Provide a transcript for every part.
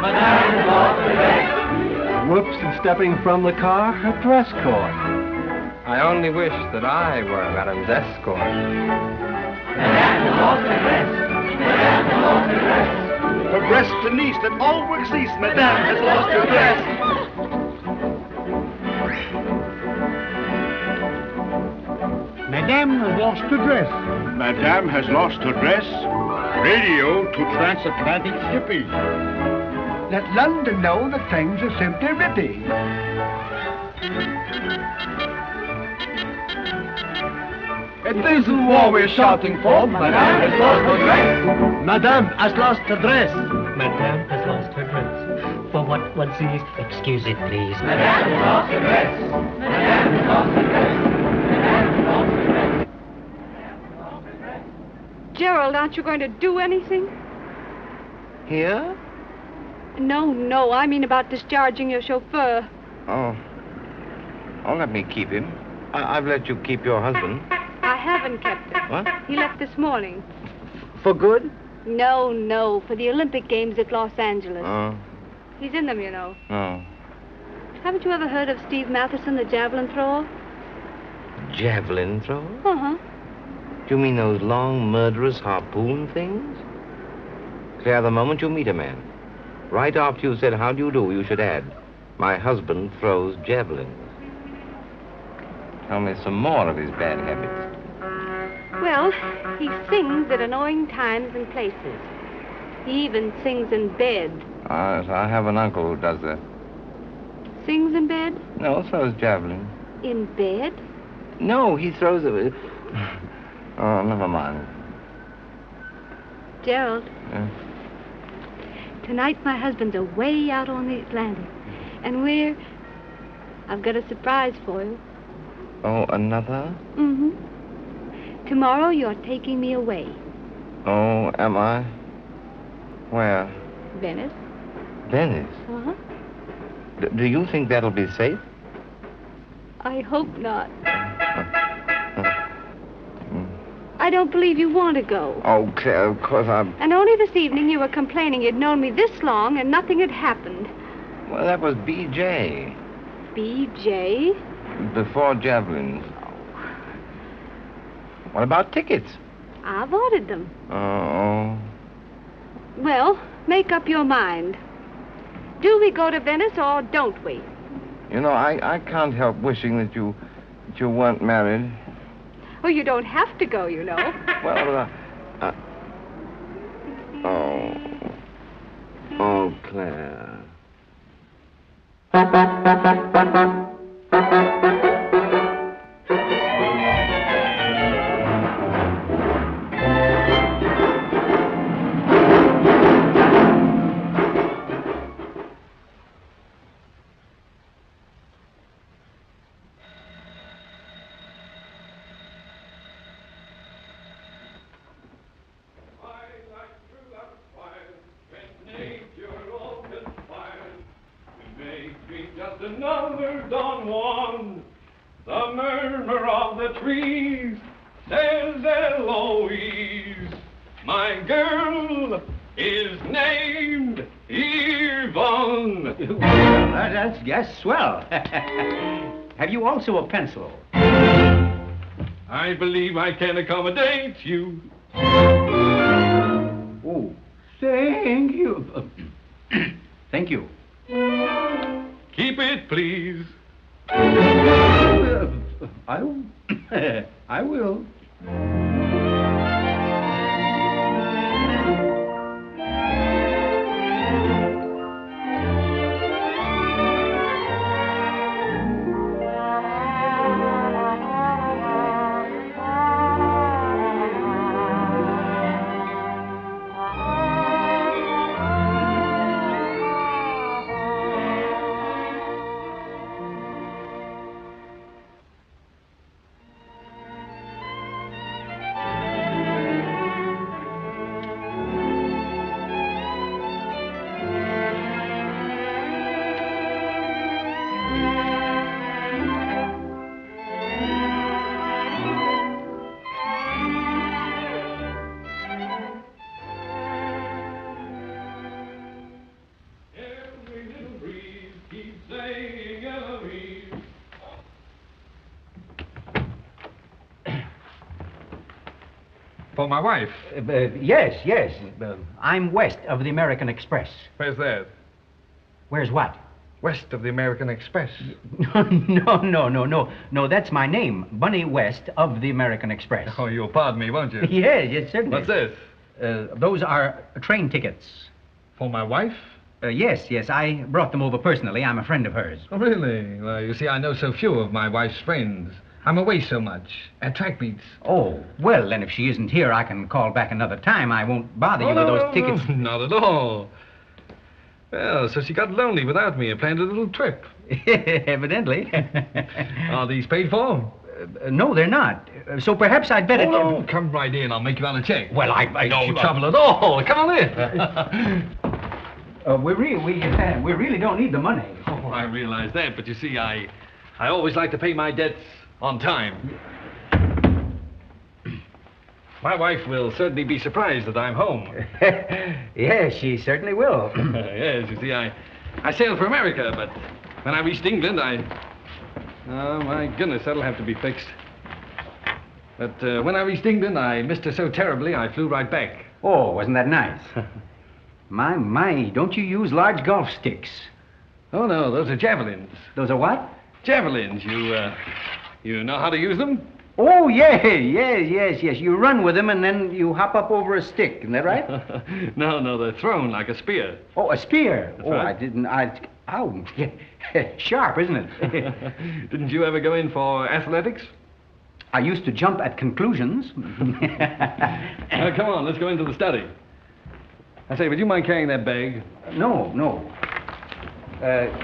Madame has lost her dress. Whoops, and stepping from the car, her dress caught. I only wish that I were Madame's escort. Madame has lost her dress. Madame has lost her dress. For breast Denise, that all work cease. Madame has lost her dress. Madame has lost her dress. Madame has lost her dress. Radio to transatlantic shipping. Let London know that things are simply ripping. It isn't war we're shouting for. Madame has lost her dress. Madame has lost her dress. Madame has lost her dress. For what sees? Excuse it, please. Madame has lost her dress. Madame has lost her dress. Madame has lost her dress. Gerald, aren't you going to do anything? Here? No, I mean about discharging your chauffeur. Oh, let me keep him. I've let you keep your husband. I haven't kept him. What? He left this morning. For good? No, for the Olympic Games at Los Angeles. Oh. He's in them, you know. Oh. Haven't you ever heard of Steve Matheson, the javelin thrower? Javelin thrower? Uh-huh. Do you mean those long, murderous harpoon things? Claire, the moment you meet a man, right after you said, how do you do, you should add, my husband throws javelins. Tell me some more of his bad habits. Well, he sings at annoying times and places. He even sings in bed. I have an uncle who does that. Sings in bed? No, throws javelins. In bed? No, he throws it. Oh, never mind. Gerald. Yeah? Tonight my husband's away out on the Atlantic. And I've got a surprise for you. Oh, another? Mm-hmm. Tomorrow you're taking me away. Oh, am I? Where? Venice. Venice? Uh-huh. Do you think that'll be safe? I hope not. I don't believe you want to go. Oh, Claire, of course And only this evening you were complaining you'd known me this long and nothing had happened. Well, that was B.J. B.J.? Before javelins. What about tickets? I've ordered them. Oh. Well, make up your mind. Do we go to Venice or don't we? You know, I can't help wishing that you weren't married. Oh, you don't have to go, you know. Well, oh, Claire. Another Don Juan, the murmur of the trees says Eloise, my girl is named Yvonne. That's swell. Have you also a pencil? I believe I can accommodate you. Oh, thank you. Thank you. Keep it, please. I will. For my wife. Yes, yes. I'm west of the American Express. Where's that? Where's what? West of the American Express. No, that's my name. Bunny West of the American Express. Oh, you'll pardon me, won't you? Yes, certainly. What's this? Those are train tickets. For my wife? Yes, I brought them over personally. I'm a friend of hers. Oh, really? Well, you see, I know so few of my wife's friends. I'm away so much. At track meets. Oh, well, then if she isn't here, I can call back another time. I won't bother you with those tickets. No, not at all. Well, so she got lonely without me and planned a little trip. Evidently. Are these paid for? No, they're not. So perhaps I'd better... Oh, no, come right in. I'll make you out a check. Well, No trouble at all. Come on in. We really don't need the money. Oh, I realize that, but you see, I always like to pay my debts on time. My wife will certainly be surprised that I'm home. Yes, she certainly will. Yes, you see, I sailed for America, but when I reached England, Oh, my goodness, that'll have to be fixed. But when I reached England, I missed her so terribly, I flew right back. Oh, wasn't that nice? My, don't you use large golf sticks? Oh, no, those are javelins. Those are what? Javelins. You know how to use them? Oh, yes. You run with them and then you hop up over a stick. Isn't that right? No, they're thrown like a spear. Oh, a spear. That's right. I didn't. Ow. Sharp, isn't it? Didn't you ever go in for athletics? I used to jump at conclusions. Come on, let's go into the study. I say, would you mind carrying that bag? No.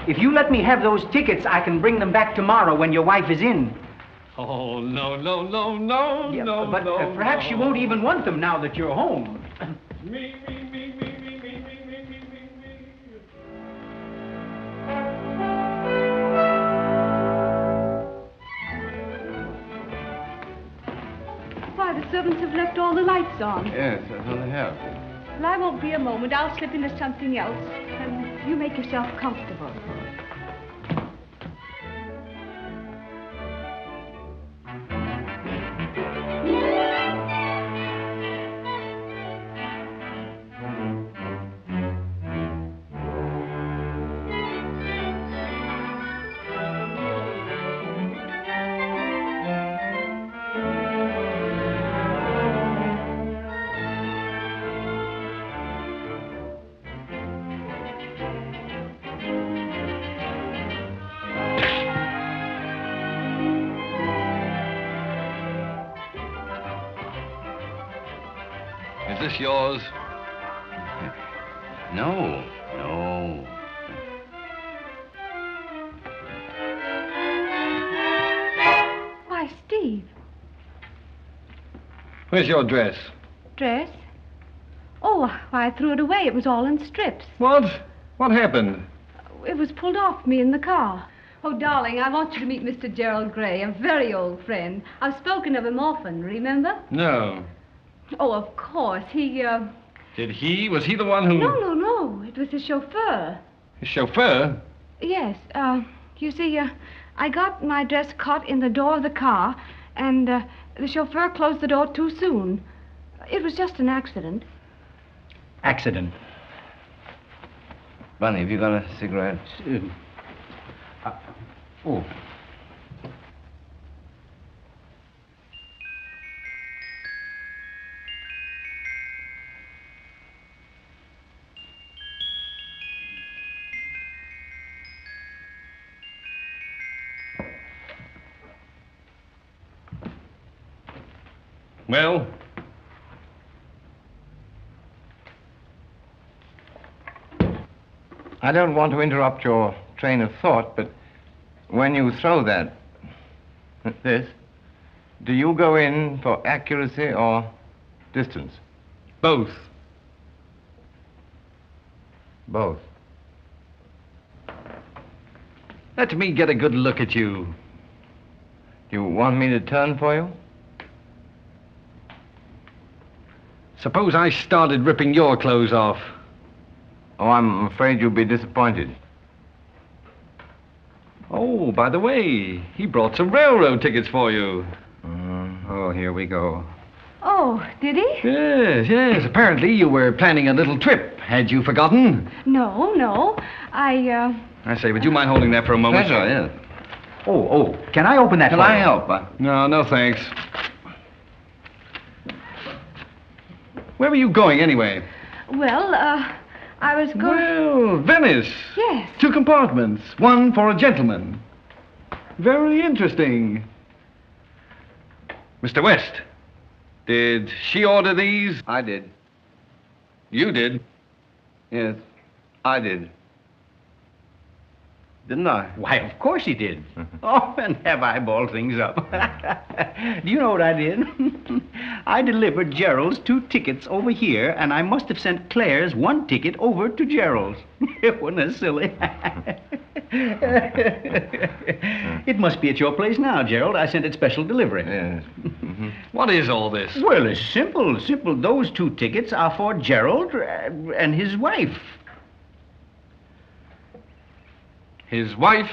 If you let me have those tickets, I can bring them back tomorrow when your wife is in. Oh, no, Yeah, but perhaps you won't even want them now that you're home. Me. Why, the servants have left all the lights on. Yes, that's what they have. Well, I won't be a moment. I'll slip into something else. And you make yourself comfortable. Is this yours? No. Why, Steve. Where's your dress? Dress? Oh, why, I threw it away. It was all in strips. What? What happened? It was pulled off me in the car. Oh, darling, I want you to meet Mr. Gerald Gray, a very old friend. I've spoken of him often, remember? No. Oh, of course. He, Did he? Was he the one who... No. It was his chauffeur. His chauffeur? Yes. You see, I got my dress caught in the door of the car, and the chauffeur closed the door too soon. It was just an accident. Accident. Bunny, have you got a cigarette? Oh. Well? I don't want to interrupt your train of thought, but when you throw this, do you go in for accuracy or distance? Both. Both. Let me get a good look at you. You want me to turn for you? Suppose I started ripping your clothes off. Oh, I'm afraid you'll be disappointed. Oh, by the way, he brought some railroad tickets for you. Oh, here we go. Oh, did he? Yes, yes. Apparently you were planning a little trip. Had you forgotten? No. I say, would you mind holding that for a moment? Pleasure, yes. Oh, can I open that Can for I you? help? No, thanks. Where were you going, anyway? Well, I was going... Well, Venice. Yes. 2 compartments. One for a gentleman. Very interesting. Mr. West, did she order these? I did. You did. Yes, I did. Didn't I? Why, of course he did. Oh, and have I balled things up. Do you know what I did? I delivered Gerald's 2 tickets over here, and I must have sent Claire's 1 ticket over to Gerald's. It wasn't that silly. It must be at your place now, Gerald. I sent it special delivery. Yes. What is all this? Well, it's simple. Those 2 tickets are for Gerald and his wife. His wife?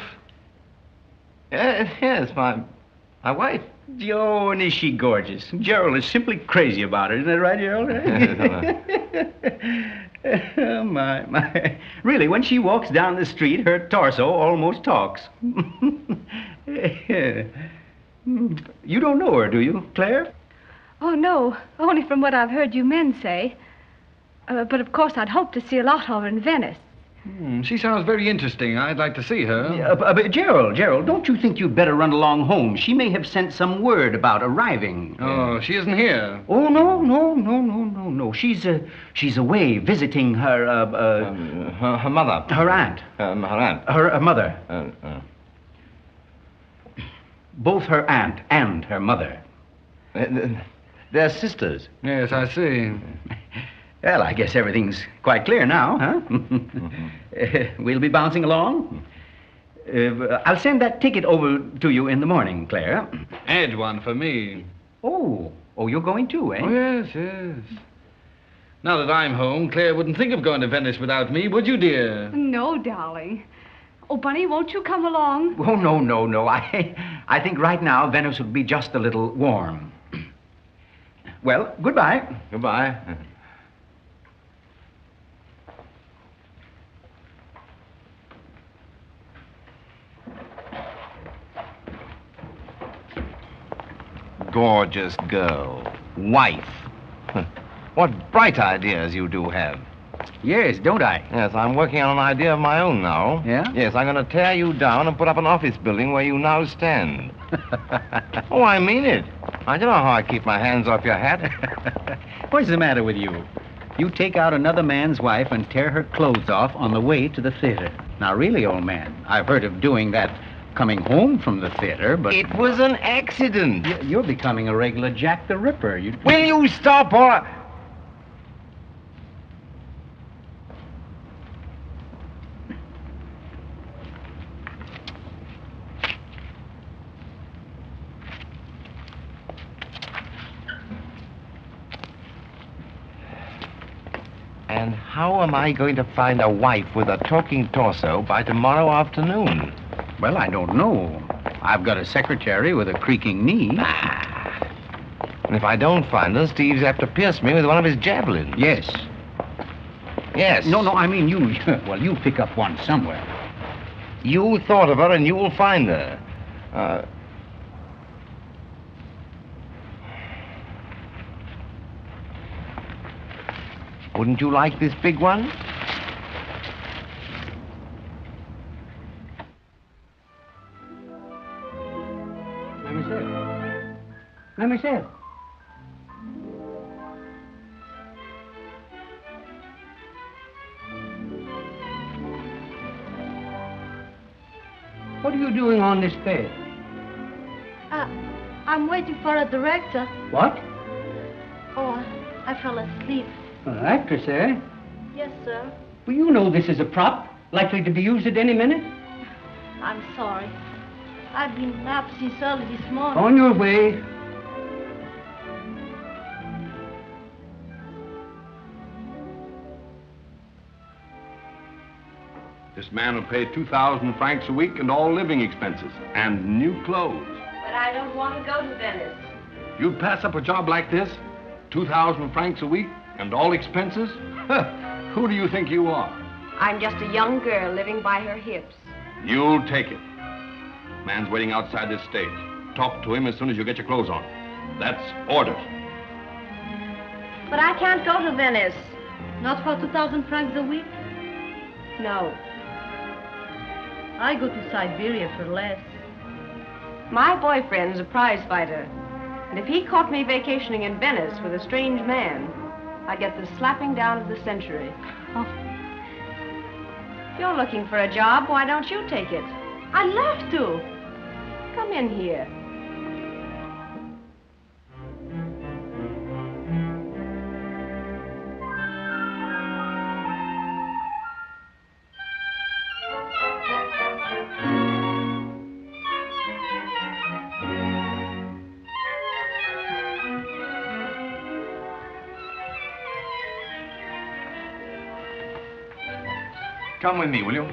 Yes, my wife. Oh, and is she gorgeous? Gerald is simply crazy about her. Isn't that right, Gerald? Oh, my. Really, when she walks down the street, her torso almost talks. You don't know her, do you, Claire? Oh, no. Only from what I've heard you men say. But of course, I'd hope to see a lot of her in Venice. She sounds very interesting. I'd like to see her. But Gerald, don't you think you'd better run along home? She may have sent some word about arriving. Oh, she isn't here. Oh, no. She's away visiting her, Her mother. her aunt. Her aunt. Her mother. Both her aunt and her mother. They're sisters. Yes, I see. Well, I guess everything's quite clear now, huh? We'll be bouncing along. I'll send that ticket over to you in the morning, Claire. Add one for me. Oh, you're going too, eh? Oh, yes. Now that I'm home, Claire wouldn't think of going to Venice without me, would you, dear? No, darling. Oh, Bunny, won't you come along? Oh, no. I think right now Venice would be just a little warm. Well, goodbye. Goodbye. Gorgeous girl. Wife. What bright ideas you do have. Yes, don't I? Yes, I'm working on an idea of my own now. Yeah? Yes, I'm going to tear you down and put up an office building where you now stand. Oh, I mean it. I don't know how I keep my hands off your hat. What's the matter with you? You take out another man's wife and tear her clothes off on the way to the theater. Now, really, old man, I've heard of doing that coming home from the theater, but... It was an accident. You're becoming a regular Jack the Ripper. Will you stop or... And how am I going to find a wife with a talking torso by tomorrow afternoon? Well, I don't know. I've got a secretary with a creaking knee. And if I don't find her, Steve's have to pierce me with one of his javelins. Yes. Yes. No, I mean you. Well, you pick up one somewhere. You thought of her and you'll find her. Wouldn't you like this big one? Mademoiselle. What are you doing on this bed? I'm waiting for a director. What? Oh, I fell asleep. An actress, eh? Yes, sir. Well, you know this is a prop, likely to be used at any minute. I'm sorry. I've been up since early this morning. On your way. This man will pay 2,000 francs a week and all living expenses, and new clothes. But I don't want to go to Venice. You'd pass up a job like this? 2,000 francs a week and all expenses? Who do you think you are? I'm just a young girl living by her hips. You'll take it. Man's waiting outside this stage. Talk to him as soon as you get your clothes on. That's orders. But I can't go to Venice. Not for 2,000 francs a week. No. I go to Siberia for less. My boyfriend's a prize fighter. And if he caught me vacationing in Venice with a strange man, I'd get the slapping down of the century. Oh. If you're looking for a job, why don't you take it? I'd love to. Come in here. Come with me, will you?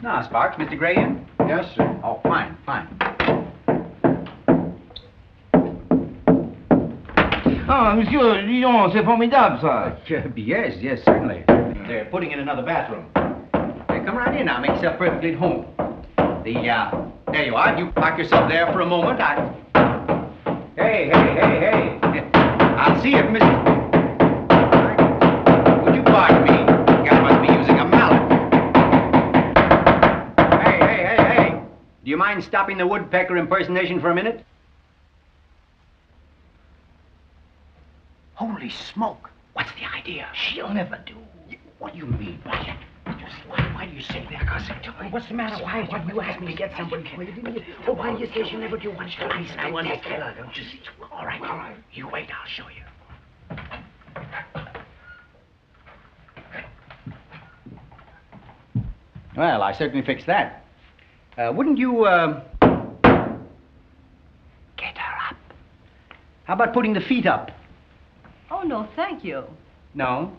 Now, Sparks, Mr. Gray in? Yes, sir. Oh, fine, fine. Ah, monsieur, dis donc, c'est formidable, ça. Yes, yes, certainly. They're putting in another bathroom. Come right in now, make yourself perfectly at home. There you are. You park yourself there for a moment. Hey. I'll see if Miss... Would you pardon me? You guy must be using a mallet. Hey. Do you mind stopping the woodpecker impersonation for a minute? Holy smoke. What's the idea? She'll never do. What do you mean by that? Why do you say that? What's the matter? Why do you ask me to get somebody for you? Why do you say she'll never do one? I want to kill her, don't you see? All right. You wait, I'll show you. Well, I certainly fixed that. Wouldn't you, get her up? How about putting the feet up? Oh, no, thank you. No?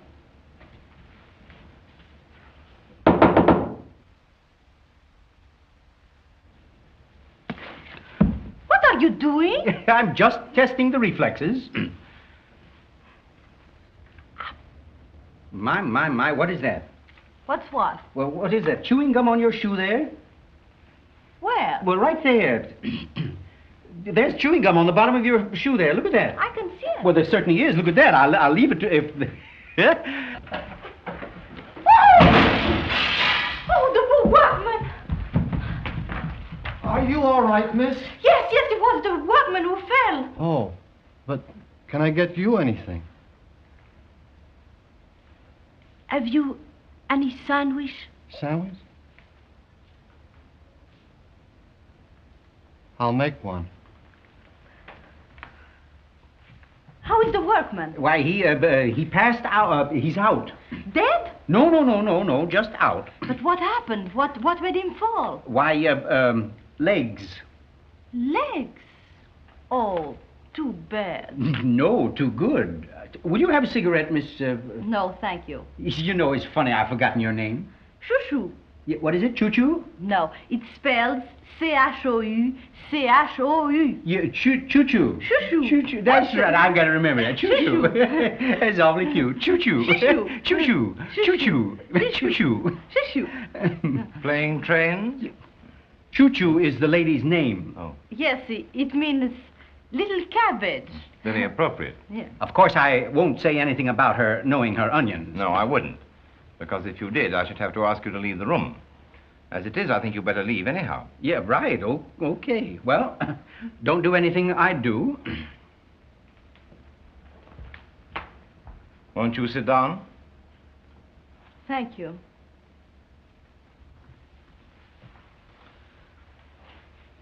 What are you doing? I'm just testing the reflexes. My, what is that? What's what? Well, what is that? Chewing gum on your shoe there? Where? Well, right there. There's chewing gum on the bottom of your shoe there. Look at that. I can see it. Well, there certainly is. Look at that. I'll leave it to if... Oh, the workman! Are you all right, miss? Yes, it was the workman who fell. Oh, but can I get you anything? Have you any sandwich? Sandwich? I'll make one. How is the workman? Why, he passed out. He's out. Dead? No, just out. But what happened? What made him fall? Why, legs. Legs? Oh, too bad. No, too good. Will you have a cigarette, Miss... No, thank you. You know, it's funny, I've forgotten your name. Chouchou. What is it, Choo-Choo? No, it spells C-H-O-U, C-H-O-U. Choo-Choo. Choo-choo. Choo-choo. That's right, I've got to remember that. Choo-choo. That's awfully cute. Choo-choo. Choo-choo. Choo-choo. Choo-choo. Choo-choo. Choo-choo. Playing trains? Choo-choo is the lady's name. Oh, Yes, it means little cabbage. very appropriate. Yeah. Of course, I won't say anything about her knowing her onions. No, I wouldn't. Because if you did, I should have to ask you to leave the room. As it is, I think you better leave anyhow. Yeah, right. Okay. Well, don't do anything I do. Won't you sit down? Thank you.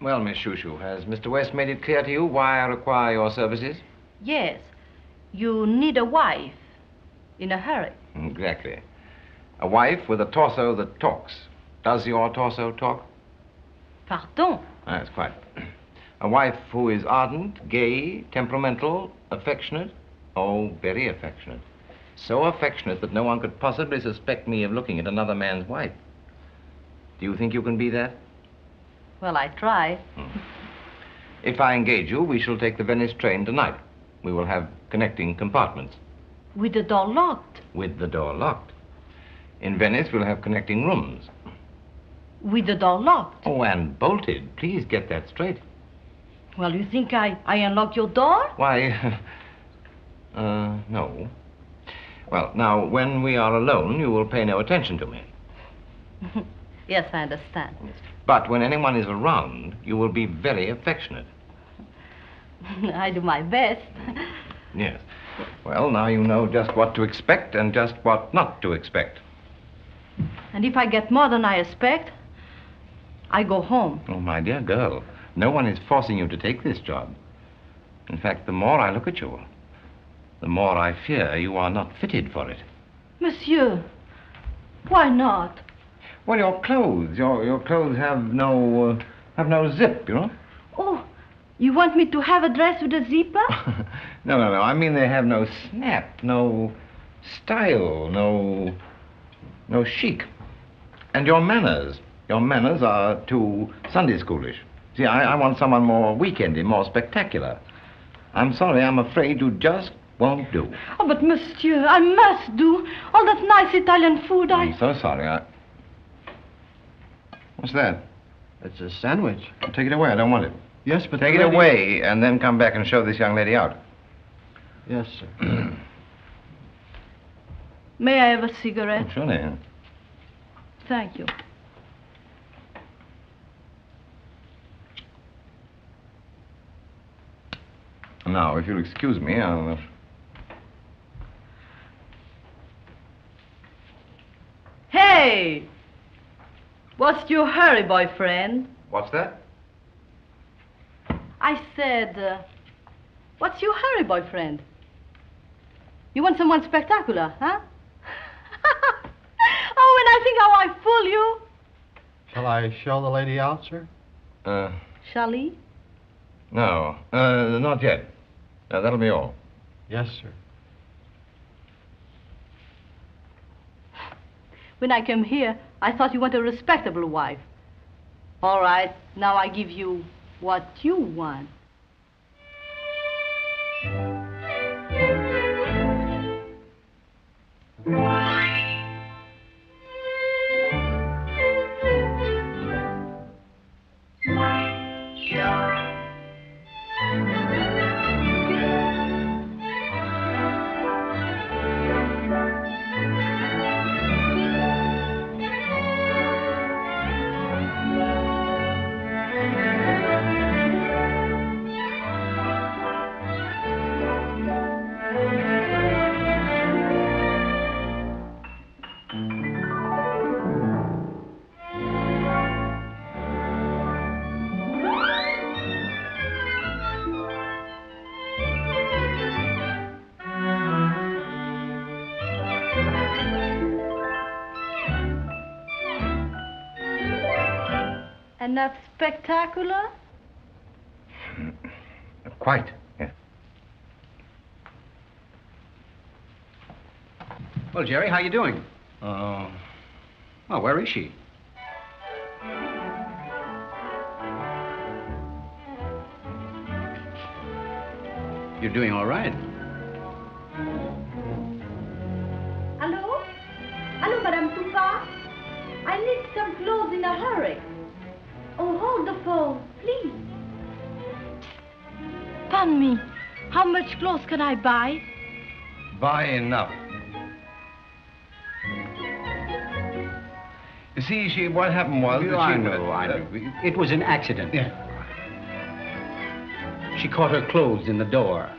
Well, Miss Chouchou, has Mr. West made it clear to you why I require your services? Yes, you need a wife in a hurry. Exactly. A wife with a torso that talks. Does your torso talk? Pardon? That's quite. A wife who is ardent, gay, temperamental, affectionate. Oh, very affectionate. So affectionate that no one could possibly suspect me of looking at another man's wife. Do you think you can be that? Well, I try. If I engage you, we shall take the Venice train tonight. We will have connecting compartments. With the door locked. With the door locked. In Venice, we'll have connecting rooms. With the door locked. Oh, and bolted. Please get that straight. Well, you think I unlock your door? Why, no. Well, now, when we are alone, you will pay no attention to me. Yes, I understand. But when anyone is around, you will be very affectionate. I do my best. Yes. Well, now you know just what to expect and just what not to expect. And if I get more than I expect, I go home. Oh, my dear girl, no one is forcing you to take this job. In fact, the more I look at you, the more I fear you are not fitted for it. Monsieur, why not? Well, your clothes have no zip, you know? Oh, you want me to have a dress with a zipper? No. I mean they have no snap, no style, no chic. And your manners are too Sunday schoolish. See, I want someone more weekendy, more spectacular. I'm sorry, I'm afraid you just won't do. Oh, but monsieur, I must do. All that nice Italian food I'm so sorry, What's that? It's a sandwich. Take it away, I don't want it. Yes, but Take it away and then come back and show this young lady out. Yes, sir. May I have a cigarette? Oh, surely. Thank you. Now, if you'll excuse me, I'll... Hey! What's your hurry, boyfriend? What's that? I said, what's your hurry, boyfriend? You want someone spectacular, huh? Oh, and I think how I fool you. Shall I show the lady out, sir? Shall he? No, not yet. That'll be all. Yes, sir. When I came here, I thought you wanted a respectable wife. All right, now I give you what you want. And that's spectacular? Quite, yes. Well, Jerry, how you doing? Well, where is she? You're doing all right. Hello? Hello, Madame Toupa? I need some clothes in a hurry. Oh, hold the phone, please. Pardon me. How much clothes can I buy? Buy enough. You see, what happened was... I know. It was an accident. Yeah. She caught her clothes in the door.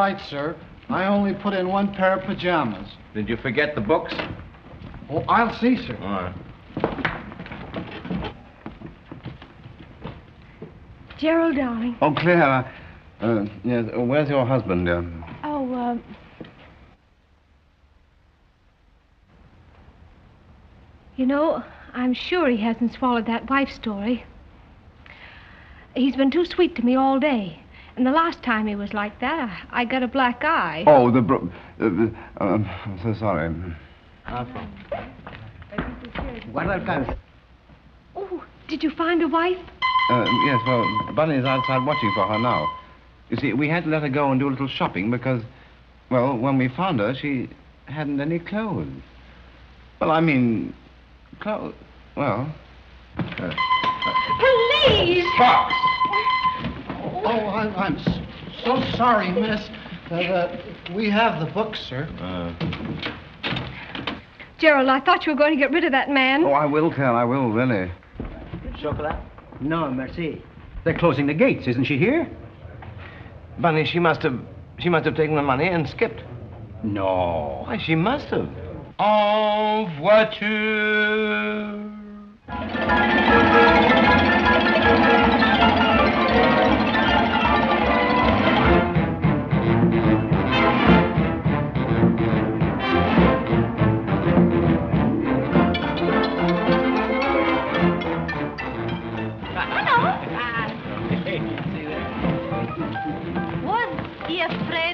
right, sir. I only put in one pair of pajamas. Did you forget the books? Oh, I'll see, sir. All right. Gerald, darling. Oh, Claire, yes, where's your husband? Oh, you know, I'm sure he hasn't swallowed that wife story. He's been too sweet to me all day. And the last time he was like that, I got a black eye. Oh, I'm so sorry. Oh, did you find a wife? Yes, well, Bunny's outside watching for her now. You see, we had to let her go and do a little shopping because, well, when we found her, she hadn't any clothes. Well, I mean, clothes, well... Police! Fox! Oh, I'm so sorry, miss. We have the books, sir. Gerald, I thought you were going to get rid of that man. Oh, I will, Claire, I will, really. Chocolate? No, merci. They're closing the gates, isn't she here? Bunny, she must have taken the money and skipped. No. Why, she must have. En voiture.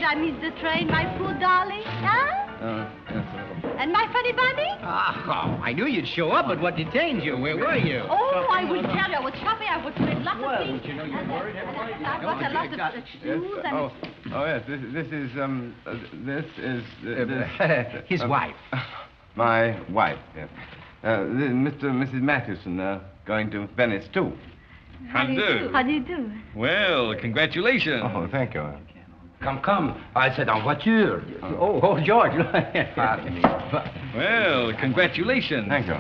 I missed the train, my poor darling, huh? Yes, And my funny bunny? Oh, I knew you'd show up, but what detained you? Where were you? Oh, I will tell you. I was shopping. I was doing lots of things. You know, you worried everybody. I bought a lot of shoes and... Yes, this is his wife. My wife, yes. Mr. and Mrs. Mathewson going to Venice, too. How do you do? How do you do? Well, congratulations. Oh, thank you. Come. I said en voiture. Oh, George. Pardon me. Well, congratulations. Thank you.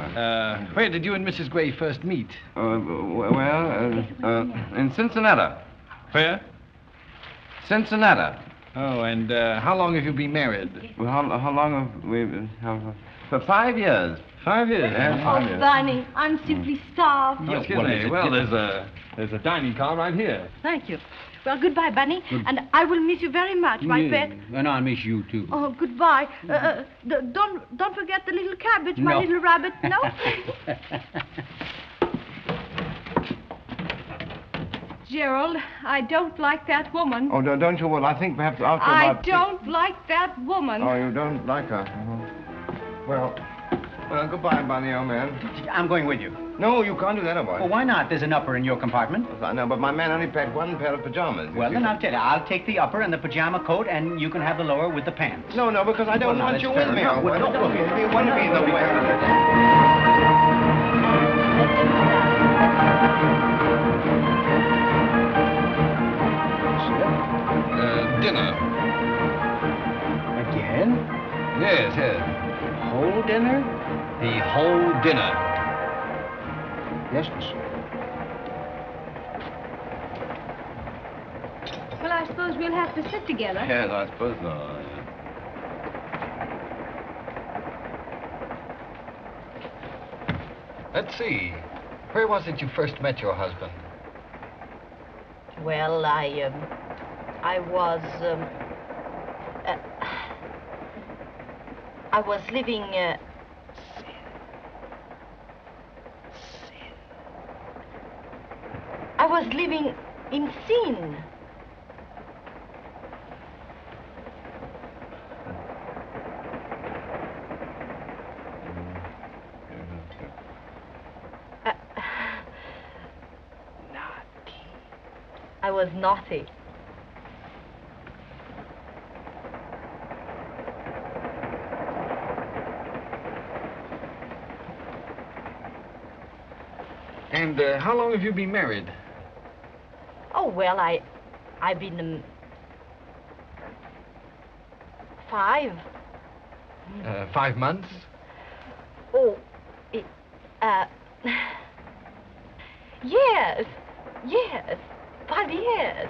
Where did you and Mrs. Gray first meet? In Cincinnati. Where? Cincinnati. Oh, and how long have you been married? Well, how long have we... For 5 years. 5 years? Yes, Oh, 5 years. Bunny, I'm simply starved. Oh, excuse me. Well, there's a dining car right here. Thank you. Well, goodbye, Bunny. And I will miss you very much, my pet. And I'll miss you, too. Oh, goodbye. Don't forget the little cabbage, my No. little rabbit. No? Gerald, I don't like that woman. Oh, don't you worry. I think perhaps after I about... don't like that woman. Oh, you don't like her? Well, goodbye, Bunny, old man. I'm going with you. No, you can't do that, boy. Well, why not? There's an upper in your compartment. I know, but my man only packed one pair of pajamas. Well, then I'll tell you. I'll take the upper and the pajama coat, and you can have the lower with the pants. No, because I don't Well, now, want that's you fair with me. enough. Well, Well, don't you want to be in the way. Dinner. Again? Yes. Whole dinner? The whole dinner. Yes, monsieur. Well, I suppose we'll have to sit together. Yes, I suppose so. Let's see. Where was it you first met your husband? Well, I was living, I was living in sin. I was naughty. And how long have you been married? Oh, well, I've been 5. 5 months? Oh, yes, 5 years.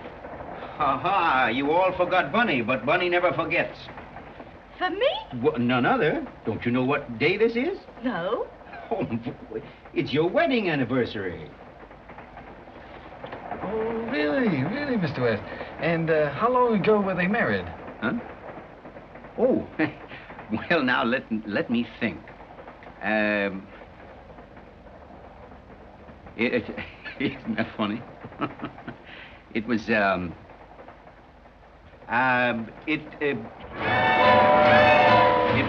Ha! You all forgot Bunny, but Bunny never forgets. For me? None other. Don't you know what day this is? No. Oh, it's your wedding anniversary. Oh, really? Really, Mr. West? And how long ago were they married? Huh? Oh, well, now let me think. Isn't that funny? It was, it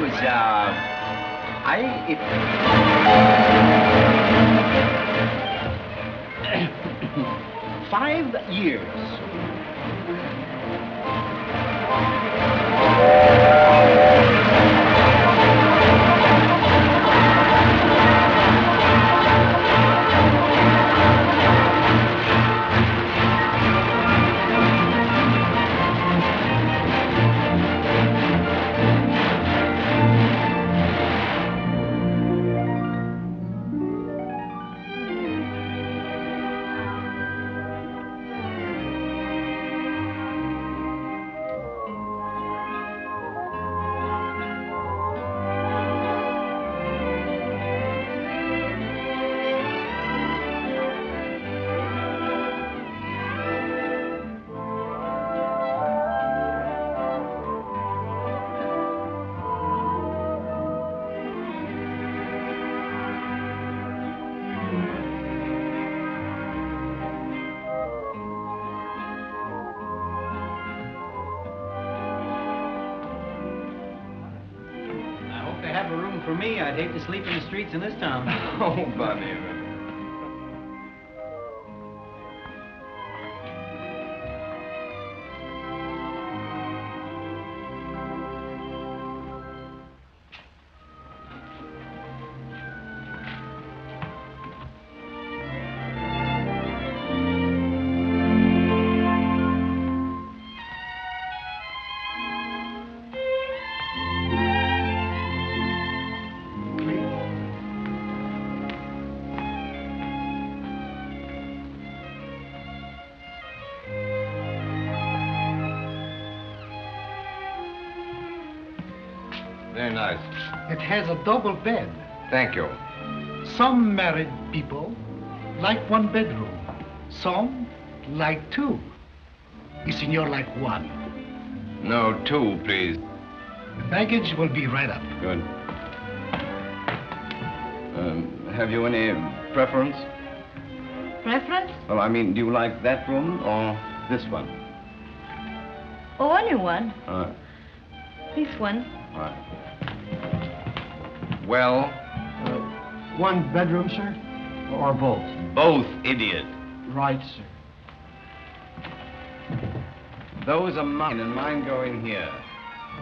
was, 5 years. Have a room for me. I'd hate to sleep in the streets in this town. Oh, Bunny. Very nice. It has a double bed. Thank you. Some married people like 1 bedroom. Some like 2. The senor like 1. No, 2, please. The baggage will be right up. Good. Have you any preference? Preference? Well, I mean, do you like that room or this one? Oh, only one. All right. This one. All right. Well? 1 bedroom, sir? Or both? Both, idiot. Right, sir. Those are mine, and mine go in here.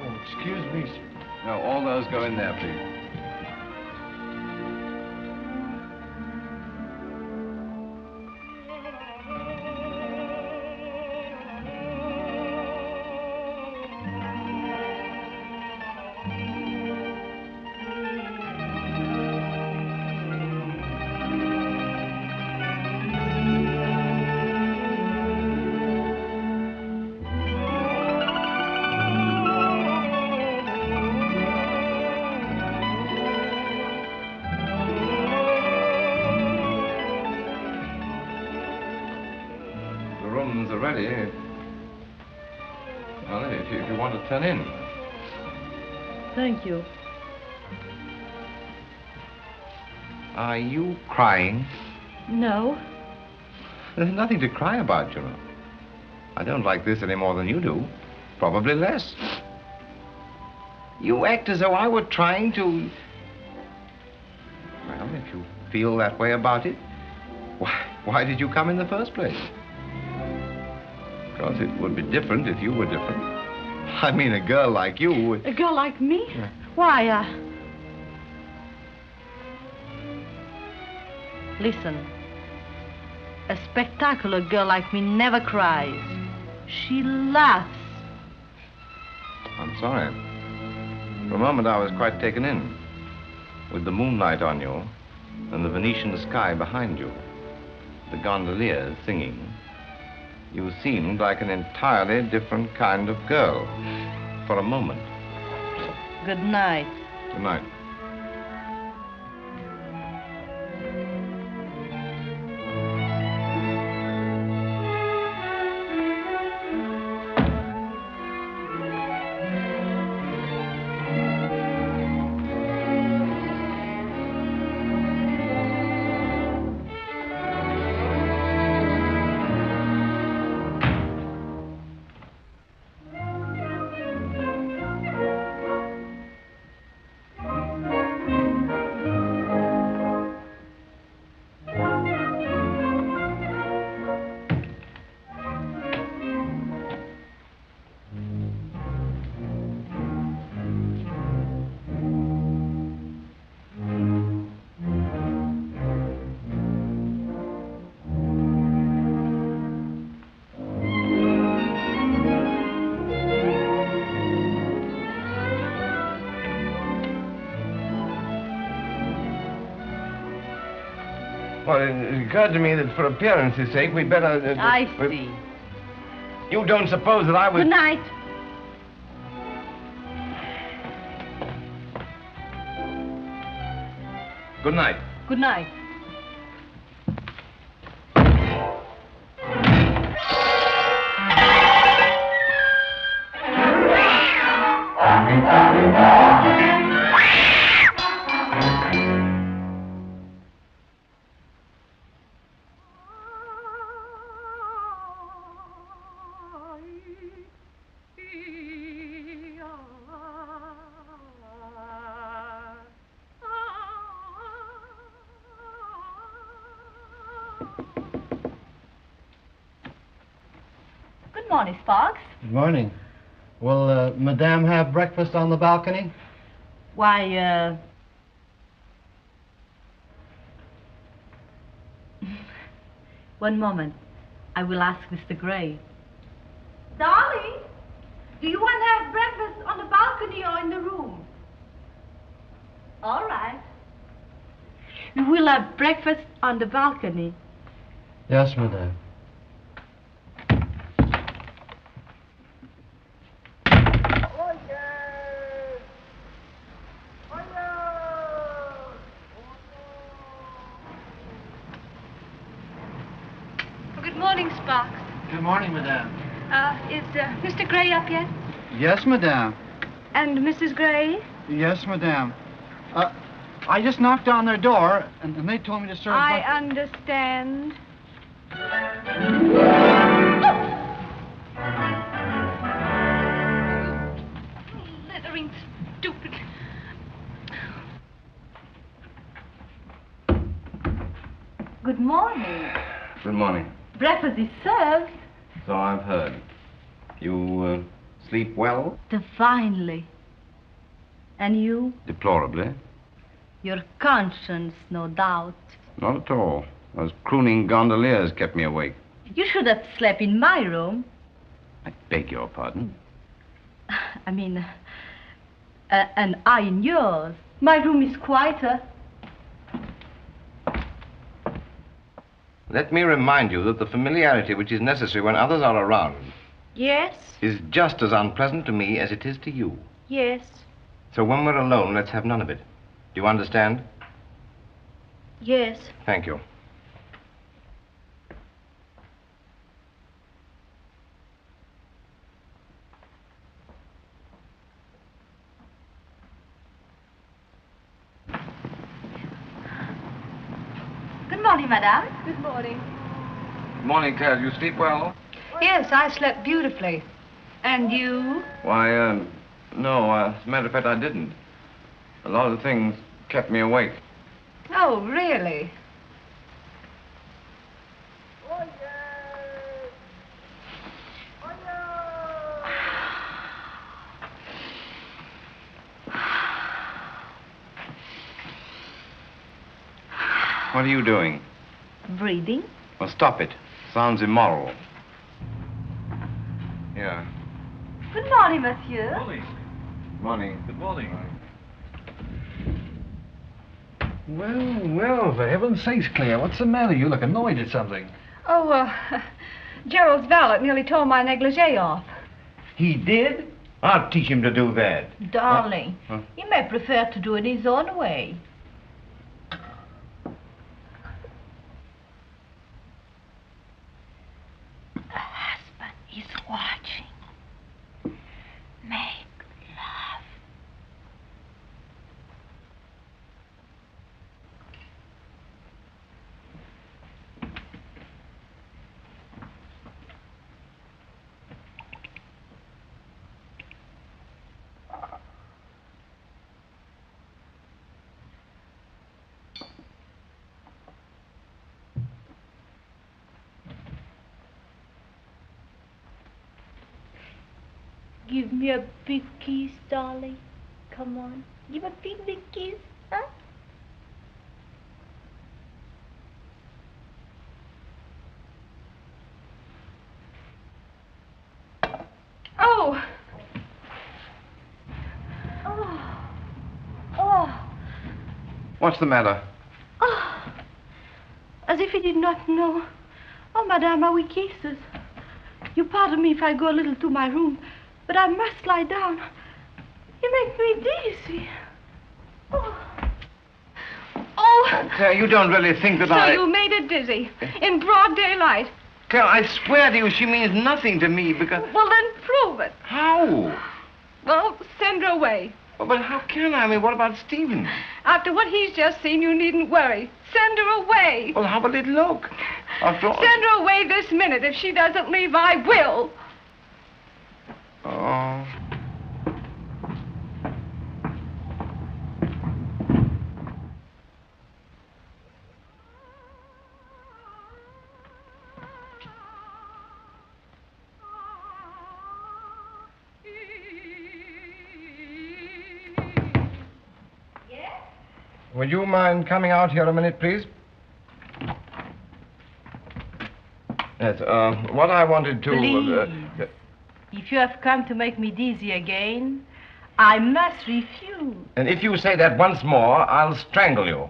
Oh, excuse me, sir. No, all those go in there, please. Ready. Well, if you want to turn in. Thank you. Are you crying? No. There's nothing to cry about, you know. I don't like this any more than you do. Probably less. You act as though I were trying to... Well, if you feel that way about it, why did you come in the first place? Because it would be different if you were different. I mean, a girl like you would... A girl like me? Yeah. Why, Listen. A spectacular girl like me never cries. She laughs. I'm sorry. For a moment, I was quite taken in. With the moonlight on you and the Venetian sky behind you. The gondoliers singing. You seemed like an entirely different kind of girl. For a moment. Good night. Good night. Well, it occurred to me that for appearance's sake, we'd better... I see. You don't suppose that I was... Good night. Good night. Good night. Good morning, Sparks. Good morning. Will Madame have breakfast on the balcony? Why, one moment. I will ask Mr. Gray. Darling, do you want to have breakfast on the balcony or in the room? All right. We will have breakfast on the balcony. Yes, Madame. Good morning, Sparks. Good morning, Madame. Is Mr. Gray up yet? Yes, Madame. And Mrs. Gray? Yes, Madame. I just knocked on their door, and they told me to serve... I understand. Littering stupid. Good morning. Good morning. Breakfast is served. So I've heard. You sleep well? Divinely. And you? Deplorably. Your conscience, no doubt. Not at all. Those crooning gondoliers kept me awake. You should have slept in my room. I beg your pardon. I mean, and I in yours. My room is quieter. Let me remind you that the familiarity which is necessary when others are around Yes? is just as unpleasant to me as it is to you. Yes. So when we're alone, let's have none of it. Do you understand? Yes. Thank you. Good morning, madame. Good morning. Good morning, Claire. Do you sleep well? Yes, I slept beautifully. And you? Why, no, as a matter of fact, I didn't. A lot of things kept me awake. Oh, really? What are you doing? Breathing. Well, stop it. Sounds immoral. Yeah. Good morning, monsieur. Good morning. Morning. Good morning. Well, well, for heaven's sakes, Claire, what's the matter? You look annoyed at something. Oh, Gerald's valet nearly tore my negligee off. He did? I'll teach him to do that. Darling, he may prefer to do it his own way. A husband is watching. Make love. Give me a big kiss, darling. Come on. Give a big, big kiss, huh? Oh! Oh! Oh! What's the matter? Oh! As if he did not know. Oh, Madame, are we kisses? You pardon me if I go a little to my room. But I must lie down. You make me dizzy. Oh. Oh. Claire, you don't really think that So you made her dizzy in broad daylight. Claire, I swear to you, she means nothing to me because... Well, then prove it. How? Well, send her away. Well, but how can I? I mean, what about Stephen? After what he's just seen, you needn't worry. Send her away. Well, how will it look? After all... Send her away this minute. If she doesn't leave, I will. Oh. Yes? Would you mind coming out here a minute, please? Yes, what I wanted to... Please. If you have come to make me dizzy again, I must refuse. And if you say that once more, I'll strangle you.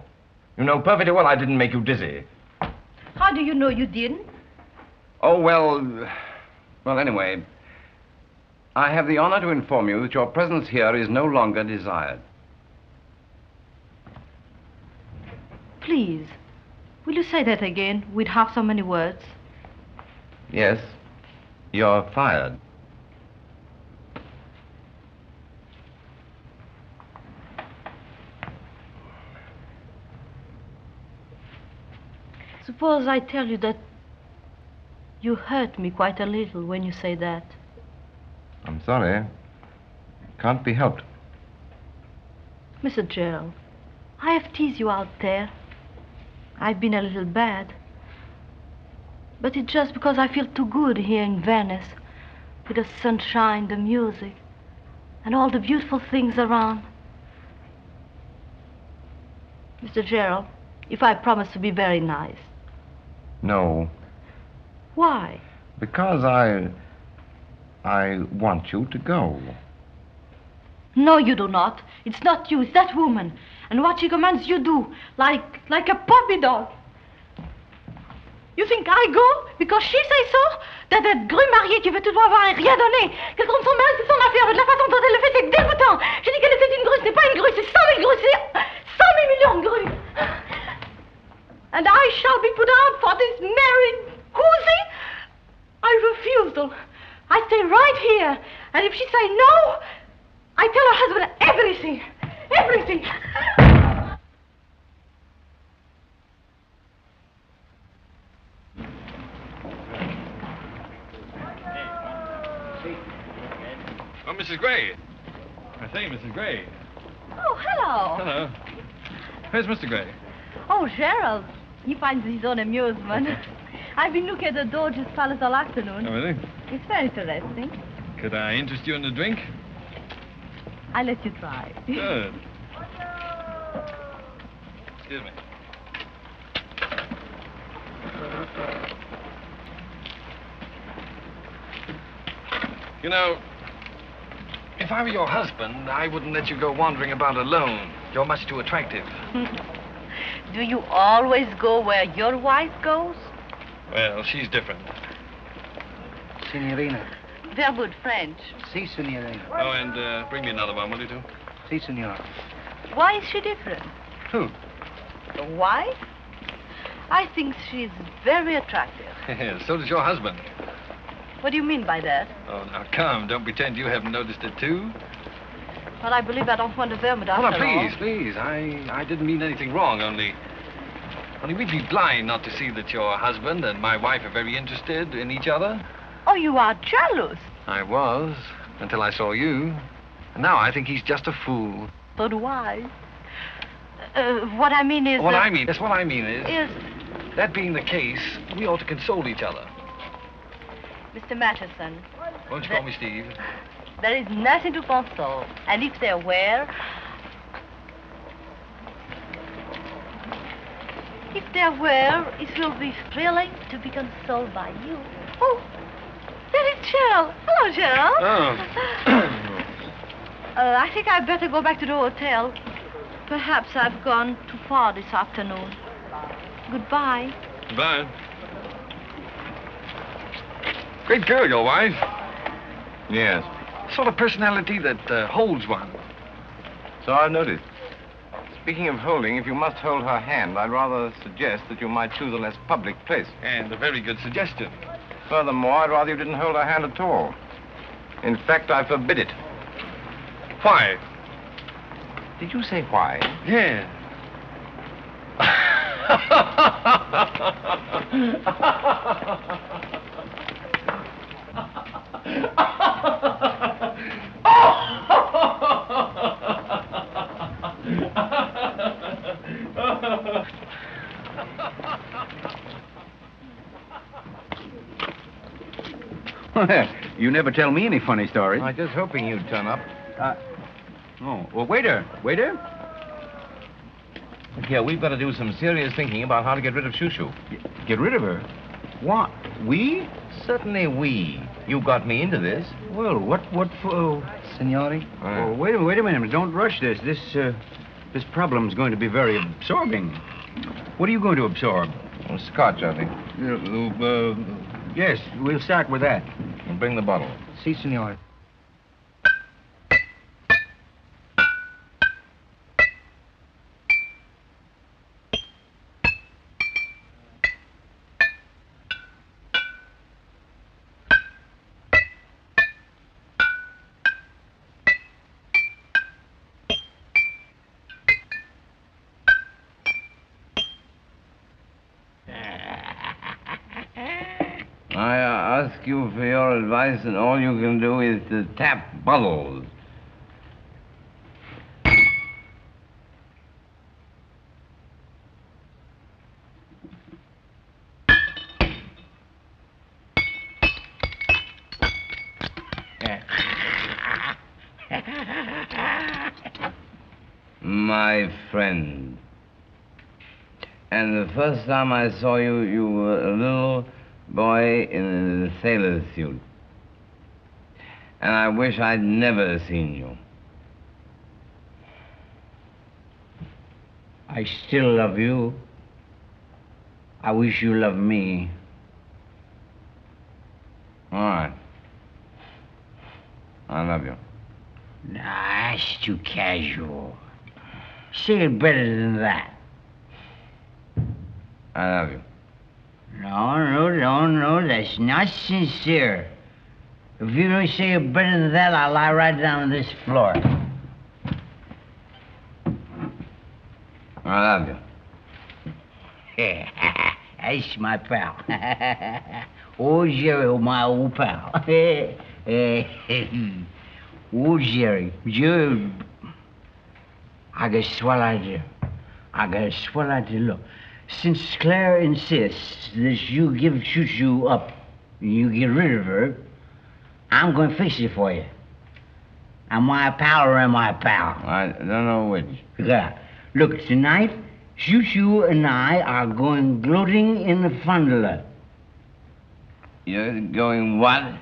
You know perfectly well I didn't make you dizzy. How do you know you didn't? Oh, well, anyway, I have the honor to inform you that your presence here is no longer desired. Please, will you say that again with half so many words? Yes, you're fired. Suppose I tell you that you hurt me quite a little when you say that. I'm sorry. Can't be helped. Mr. Gerald, I have teased you out there. I've been a little bad. But it's just because I feel too good here in Venice, with the sunshine, the music, and all the beautiful things around. Mr. Gerald, if I promise to be very nice. No. Why? Because I want you to go. No, you do not. It's not you, it's that woman. And what she commands you do, like a puppy dog. You think I go because she says so? T'as d'être grue mariée qui veut tout avoir et rien donner. Qu'elle compte son mari, c'est son affaire. Mais de la façon dont elle le fait, c'est dégoûtant. J'ai dit qu'elle était une grue, ce n'est pas une grue, c'est 100 000 grues, c'est 100 000 millions de grues. And I shall be put out for this married goosey? I refusal. I stay right here. And if she say no, I tell her husband everything. Everything. Oh, Mrs. Gray. I say, Mrs. Gray. Oh, hello. Hello. Where's Mr. Gray? Oh, Gerald. He finds his own amusement. I've been looking at the Doge's Palace all afternoon. Oh, really? It's very interesting. Could I interest you in a drink? I'll let you try. Good. Excuse me. You know, if I were your husband, I wouldn't let you go wandering about alone. You're much too attractive. Do you always go where your wife goes? Well, she's different. signorina. Very good French. Si, signorina. Oh, and bring me another one, will you, too? Si, signora. Why is she different? Who? The wife? I think she's very attractive. So does your husband. What do you mean by that? Oh, now come, don't pretend you haven't noticed it, too. Well, I believe I don't want to vermin Oh, after no, all. please. I didn't mean anything wrong, only we'd be blind not to see that your husband and my wife are very interested in each other. Oh, you are jealous. I was, until I saw you. And now I think he's just a fool. But why? What I mean is... What I mean is... Is... That being the case, we ought to console each other. Mr. Matterson. Won't you call me Steve? There is nothing to console. And if there were... If there were, it will be thrilling to be consoled by you. Oh, there is Cheryl. Hello, Cheryl. Oh. I think I'd better go back to the hotel. Perhaps I've gone too far this afternoon. Goodbye. Goodbye. Great girl, your wife. Yes. Sort of personality that holds one. So I've noticed. Speaking of holding, if you must hold her hand, I'd rather suggest that you might choose a less public place. And a very good suggestion. Furthermore, I'd rather you didn't hold her hand at all. In fact, I forbid it. Why? Did you say why? Yeah. You never tell me any funny stories. I was just hoping you'd turn up. Oh, well, waiter. Waiter? Look here, we've got to do some serious thinking about how to get rid of Shoo-Shoo. Get rid of her? What? We? Certainly we. You got me into this. Well, what for? Signori? Oh, wait a minute. Don't rush this. This problem's going to be very absorbing. What are you going to absorb? Well, scotch, I think. Yes, we'll start with that. And bring the bottle. Si, signore. I ask you for your advice, and all you can do is to tap bottles. My friend. And the first time I saw you, you were a little boy in a sailor suit. And I wish I'd never seen you. I still love you. I wish you loved me. All right. I love you. Nah, that's too casual. Say it better than that. I love you. No, that's not sincere. If you don't say it better than that, I'll lie right down on this floor. I love you. That's my pal. Oh, Jerry, my old pal. Oh, Jerry. I got a swell idea. Look, since Claire insists that you give Shoo-Shoo up, you get rid of her, I'm going to fix it for you. Am I a pal or am I a pal? I don't know which. Yeah. Look, tonight, Shoo-Shoo and I are going gloating in the gondola. You're going what?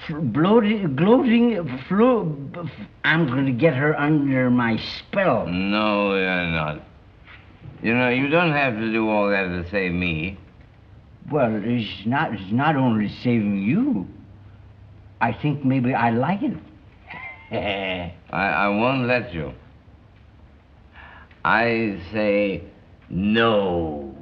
I'm going to get her under my spell. No, you're not. You know, you don't have to do all that to save me. Well, it's not only saving you. I think maybe I like it. I won't let you. I say no.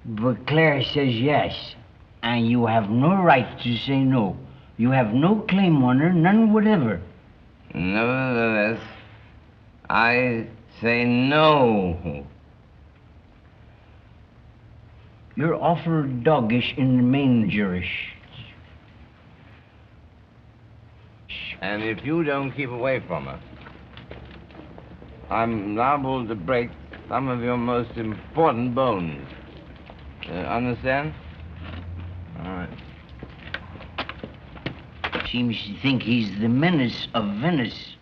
But Claire says yes, and you have no right to say no. You have no claim on her, none whatever. Nevertheless, I say no. You're awful doggish and mangerish. And if you don't keep away from her, I'm liable to break some of your most important bones. Understand? All right. Seems to think he's the menace of Venice.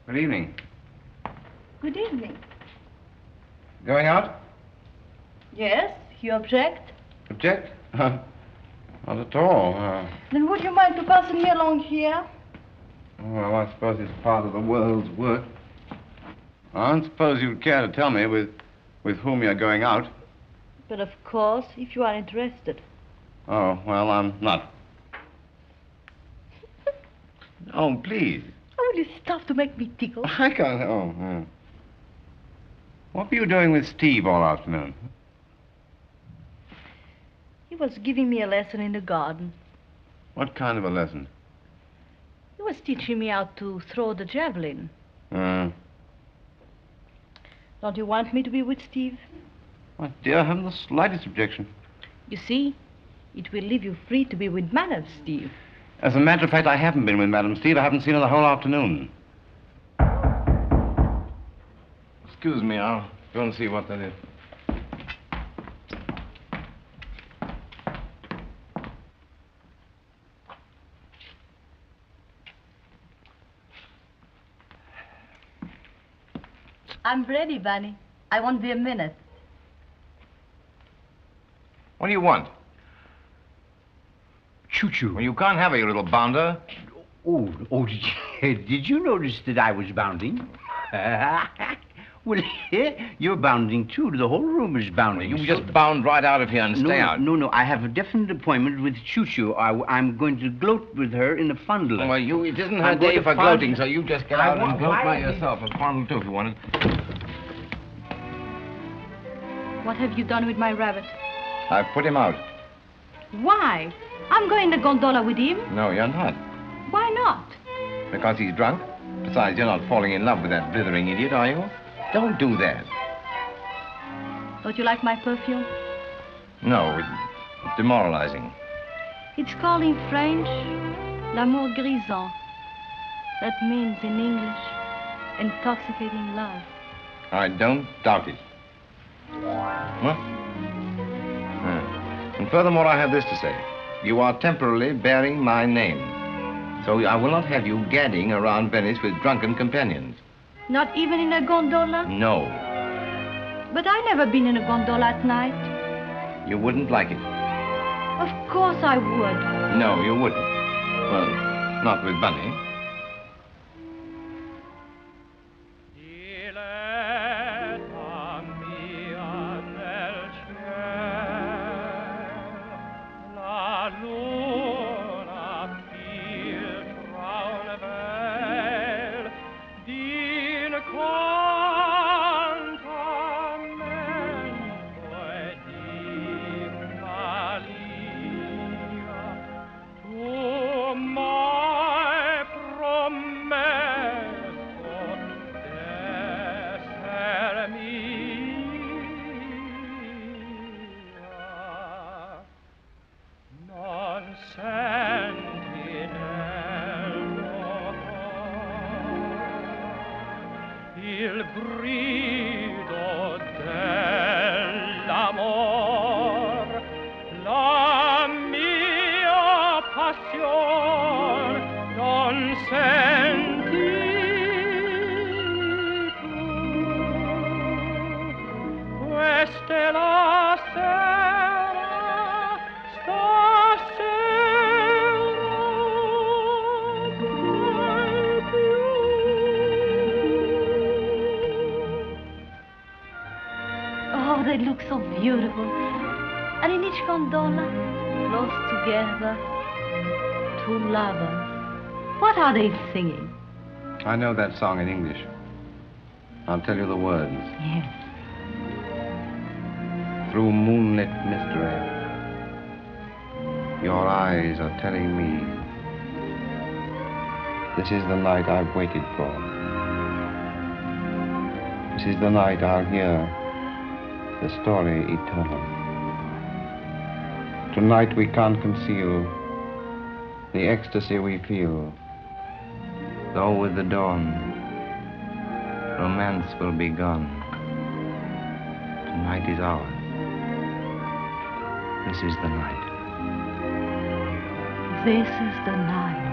Good evening. Good evening. Going out? Yes, you object? Object? Not at all. Then would you mind to fasten me along here? Well, I suppose it's part of the world's work. I don't suppose you'd care to tell me with whom you're going out. But of course, if you are interested. Oh, well, I'm not. Oh, please. Oh, will you stop to make me tickle? I can't. Oh, yeah. What were you doing with Steve all afternoon? He was giving me a lesson in the garden. What kind of a lesson? He was teaching me how to throw the javelin. Don't you want me to be with Steve? My dear, I haven't the slightest objection. You see, it will leave you free to be with Madam Steve. As a matter of fact, I haven't been with Madam Steve. I haven't seen her the whole afternoon. Excuse me, I'll go and see what that is. I'm ready, Bunny. I won't be a minute. What do you want? Choo-choo. Well, you can't have her, you little bounder. Oh, did you notice that I was bounding? Well, you're bounding too. The whole room is bounding. You just bound right out of here and stay out. No. I have a definite appointment with Choo-choo. I'm going to gloat with her in a fondle. Well, it isn't her day for gloating, so you just get out and gloat by yourself. A fondle, too, if you wanted. What have you done with my rabbit? I've put him out. Why? I'm going in the gondola with him. No, you're not. Why not? Because he's drunk. Besides, you're not falling in love with that blithering idiot, are you? Don't do that. Don't you like my perfume? No, it's demoralizing. It's called in French, l'amour grisant. That means in English, intoxicating love. I don't doubt it. What? And furthermore, I have this to say. You are temporarily bearing my name. So I will not have you gadding around Venice with drunken companions. Not even in a gondola? No. But I never been in a gondola at night. You wouldn't like it. Of course I would. No, you wouldn't. Well, not with Bunny. Call il brido dell'amor, la mia passione non senti tu. Questa è la sera, stasera mai più. Oh, they look so beautiful. And in each gondola, close together, two lovers. What are they singing? I know that song in English. I'll tell you the words. Yes. Through moonlit mystery, your eyes are telling me this is the night I've waited for. This is the night I'll hear the story eternal. Tonight we can't conceal the ecstasy we feel. Though with the dawn, romance will be gone. Tonight is ours. This is the night. This is the night.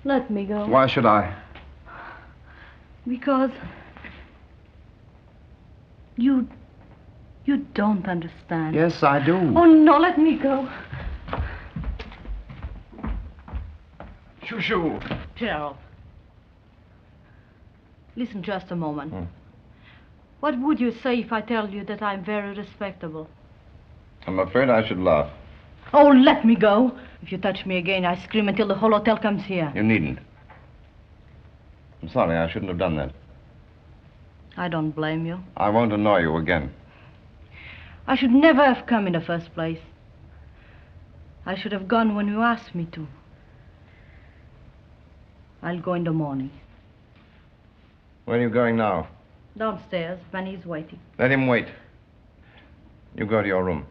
Let me go. Why should I? Because you don't understand. Yes, I do. Oh, no, let me go. Shoo-shoo. Gerald. Listen just a moment. What would you say if I tell you that I'm very respectable? I'm afraid I should laugh. Oh, let me go. If you touch me again, I scream until the whole hotel comes here. You needn't. I'm sorry, I shouldn't have done that. I don't blame you. I won't annoy you again. I should never have come in the first place. I should have gone when you asked me to. I'll go in the morning. Where are you going now? Downstairs. Benny's waiting. Let him wait. You go to your room.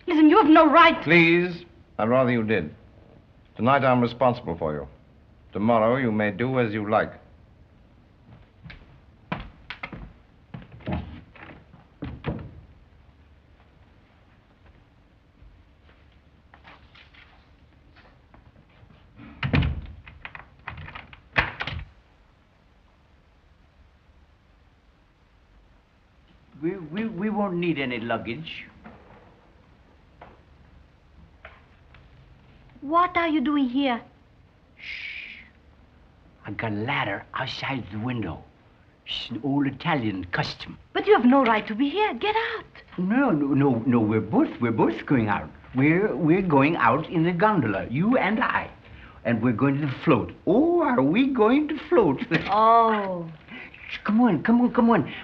Listen, you have no right. Please, I'd rather you did. Tonight I'm responsible for you. Tomorrow you may do as you like. We won't need any luggage. What are you doing here? I got a ladder outside the window. It's an old Italian custom. But you have no right to be here. Get out. No, we're both going out. We're going out in the gondola, you and I. And we're going to float. Oh, are we going to float? Oh. Come on.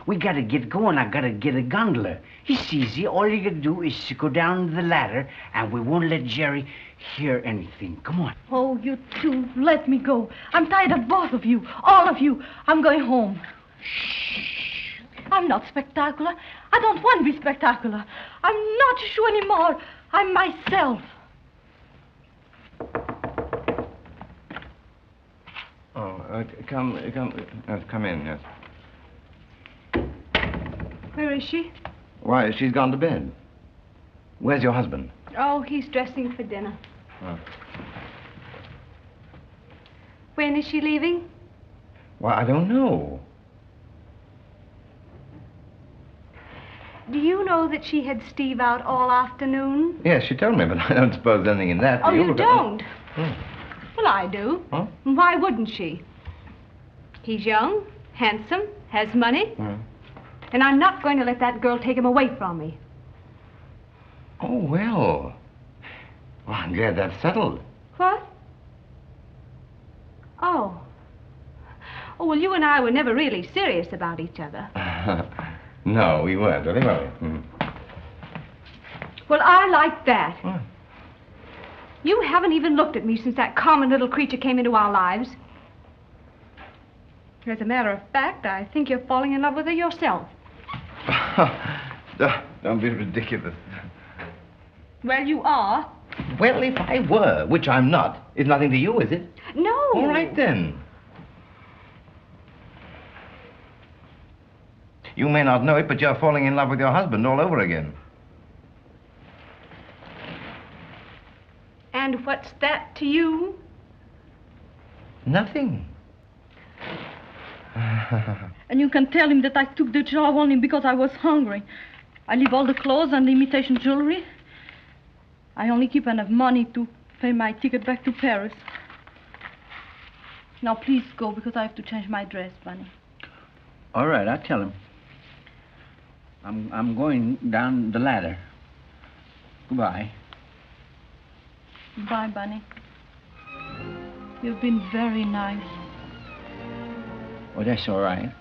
We gotta get going. I gotta get a gondola. It's easy. All you gotta do is to go down the ladder, and we won't let Jerry hear anything. Come on. Oh, you two, let me go. I'm tired of both of you, all of you. I'm going home. Shh. I'm not spectacular. I don't want to be spectacular. I'm not you anymore. I'm myself. Oh, come in, yes. Where is she? Why, she's gone to bed. Where's your husband? Oh, he's dressing for dinner. Oh. When is she leaving? Well, I don't know. Do you know that she had Steve out all afternoon? Yes, she told me, but I don't suppose anything in that. Oh, you don't? Oh. Well, I do. Huh? Why wouldn't she? He's young, handsome, has money. And I'm not going to let that girl take him away from me. Oh, well. Well, I'm glad that's settled. What? Oh. Oh, well, you and I were never really serious about each other. No, we weren't, really, were we? Well, I like that. You haven't even looked at me since that common little creature came into our lives. As a matter of fact, I think you're falling in love with her yourself. Don't be ridiculous. Well, you are. Well, if I were, which I'm not, it's nothing to you, is it? No. All right, then. You may not know it, but you're falling in love with your husband all over again. And what's that to you? Nothing. And you can tell him that I took the job only because I was hungry. I leave all the clothes and the imitation jewelry. I only keep enough money to pay my ticket back to Paris. Now, please go, because I have to change my dress, Bunny. All right, I'll tell him. I'm going down the ladder. Goodbye. Bye, Bunny. You've been very nice. Oh, that's all right.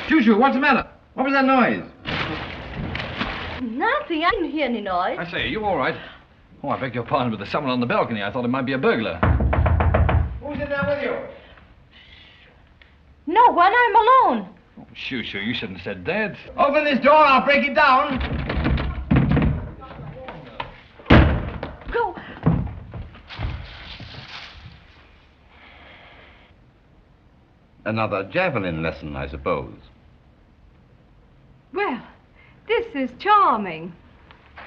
Shoo-shoo, what's the matter? What was that noise? Nothing. I didn't hear any noise. I say, are you all right? Oh, I beg your pardon, but there's someone on the balcony. I thought it might be a burglar. Who's in there with you? No one. I'm alone. Oh, shoo-shoo, you shouldn't have said that. Open this door, I'll break it down. Go. Another javelin lesson, I suppose. Well, this is charming.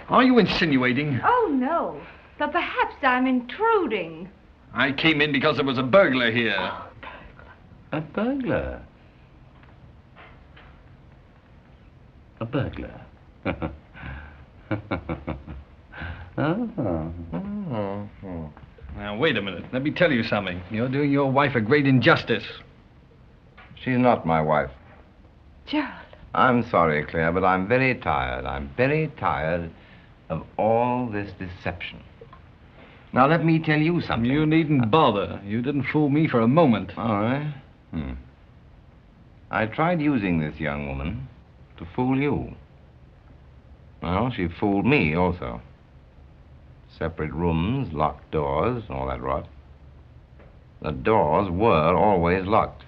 Are you insinuating? Oh, no. But perhaps I'm intruding. I came in because there was a burglar here. A burglar? A burglar? Now, wait a minute. Let me tell you something. You're doing your wife a great injustice. She's not my wife. Gerald. I'm sorry, Claire, but I'm very tired. I'm very tired of all this deception. Now, let me tell you something. You needn't bother. You didn't fool me for a moment. All right. I tried using this young woman to fool you. Well, she fooled me also. Separate rooms, locked doors, all that rot. The doors were always locked.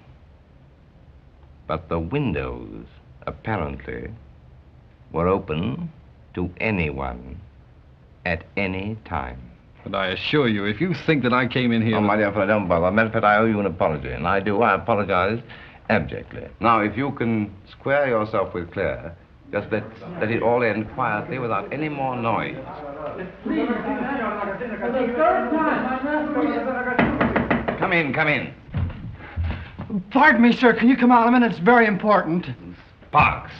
But the windows, apparently, were open to anyone at any time. But I assure you, if you think that I came in here... Oh, my dear fellow, don't bother. Matter of fact, I owe you an apology, and I do. I apologize abjectly. Now, if you can square yourself with Claire, just let it all end quietly without any more noise. Come in, come in. Pardon me, sir. Can you come out a minute? It's very important. Sparks.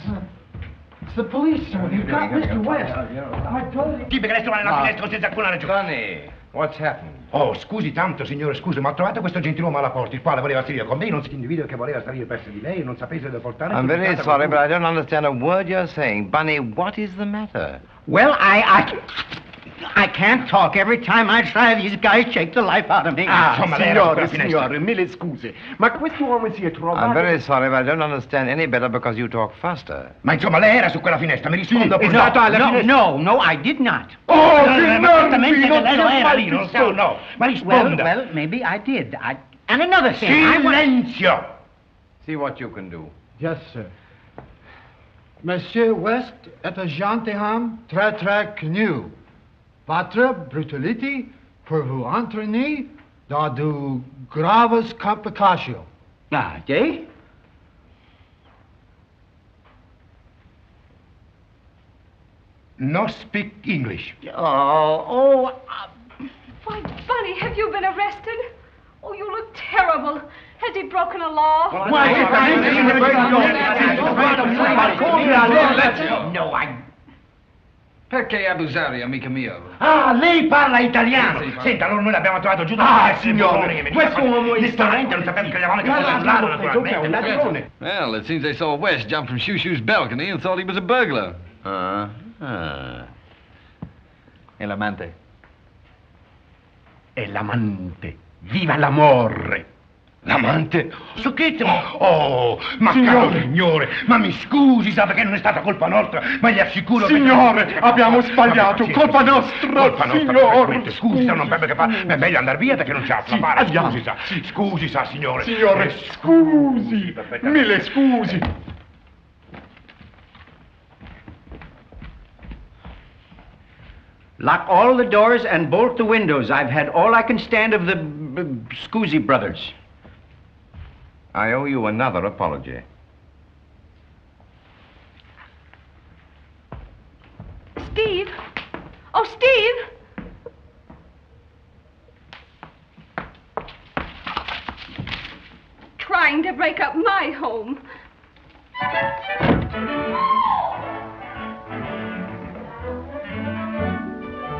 It's the police, sir. You've got Mr. West. I told you. Chi perché restano nella finestra senza alcuna ragione? Sonny, what's happened? Oh, scusi tanto, signore, scusi, ma ho trovato questo gentiluomo alla porta, il quale voleva salire con me, non si individua che voleva salire presso di lei e non sapesse dove portare. I'm very sorry, but I don't understand a word you're saying. Bunny, what is the matter? Well, I can't talk. Every time I try, these guys shake the life out of me. Signore, mille scuse. Ma quest'uomo si è trovato... I'm very sorry, but I don't understand any better because you talk faster. Ma insomma, lei era su quella finestra, mi rispondo pure. No, I did not. Oh, non so, no. Ma risponda. Well, maybe I did. And another thing. Silenzio! See what you can do. Yes, sir. Monsieur West est un gentilhomme très, très connu. Votre brutalité pour vous entraîner dans de graves complications. Ah, okay? No speak English. Why Has he broken a law? No, Perché abusare, amico mio? Ah, lei parla italiano! Senta, allora noi l'abbiamo trovato giù da signore, questo uomo è ristorante, non sappiamo che eravamo che parlare, naturalmente. Well, it seems they saw West jump from Shoo Shoo's balcony and thought he was a burglar. E l'amante? E l'amante. Viva l'amore! L'amante? Socchettimo! Oh, ma caro signore, ma mi scusi, sa perché non è stata colpa nostra, ma gli assicuro che... Signore, abbiamo sbagliato, colpa nostra, colpa nostra, signore. Scusi, sa, non che fa, è meglio andare via perché non c'è altro da fare, andiamo. Scusi, sa, signore. Signore, scusi, mille scusi. Lock all the doors and bolt the windows. I've had all I can stand of the Scusi brothers. I owe you another apology. Steve? Oh, Steve! Trying to break up my home.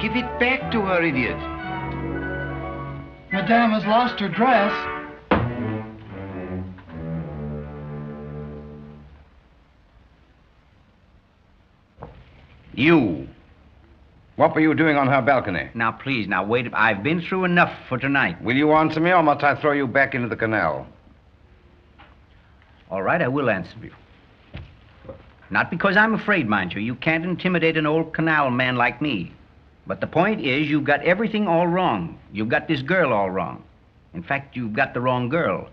Give it back to her, idiot. Madame has lost her dress. You. What were you doing on her balcony? Now, please, now, wait. I've been through enough for tonight. Will you answer me, or must I throw you back into the canal? All right, I will answer you. Not because I'm afraid, mind you. You can't intimidate an old canal man like me. But the point is, you've got everything all wrong. You've got this girl all wrong. In fact, you've got the wrong girl.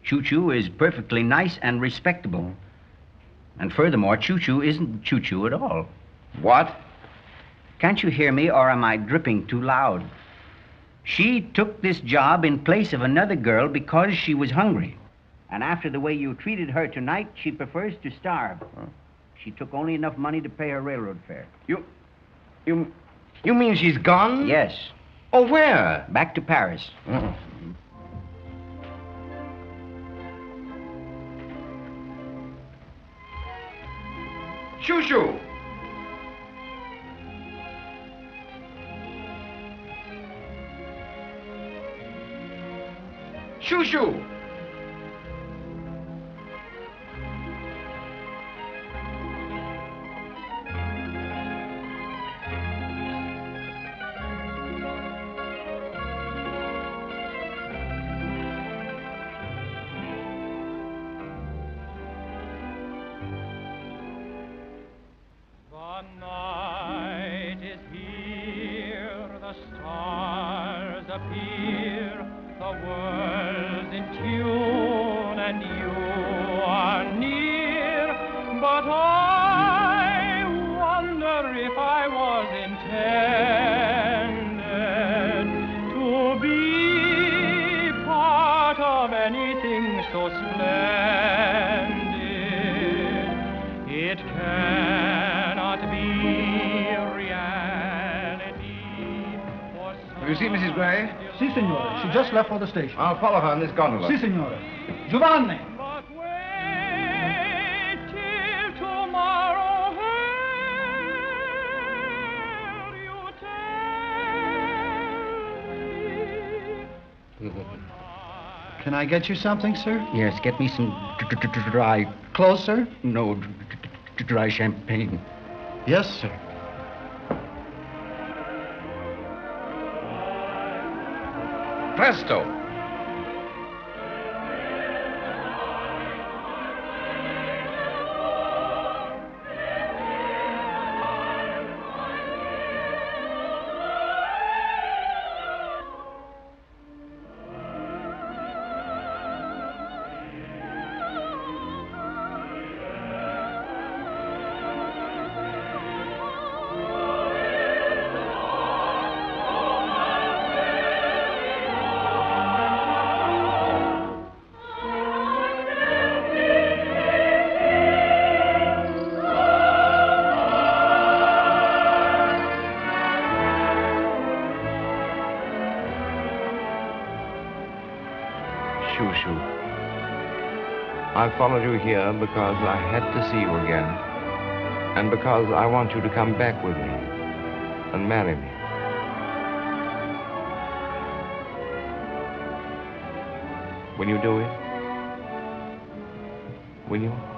Choo-Choo is perfectly nice and respectable. And furthermore, Choo-Choo isn't Choo-Choo at all. What? Can't you hear me, or am I dripping too loud? She took this job in place of another girl because she was hungry. And after the way you treated her tonight, she prefers to starve. She took only enough money to pay her railroad fare. You mean she's gone? Yes. Oh, where? Back to Paris. Shoo-Shoo! Shoo-Shoo! You see Mrs. Gray? Si, signore. She just left for the station. I'll follow her in this gondola. Si, signore. Giovanni! Can I get you something, sir? Yes, get me some dry... Clothes, sir? No, dry champagne. Yes, sir. Presto! Shoo-Shoo. I followed you here because I had to see you again. And because I want you to come back with me and marry me. Will you do it? Will you?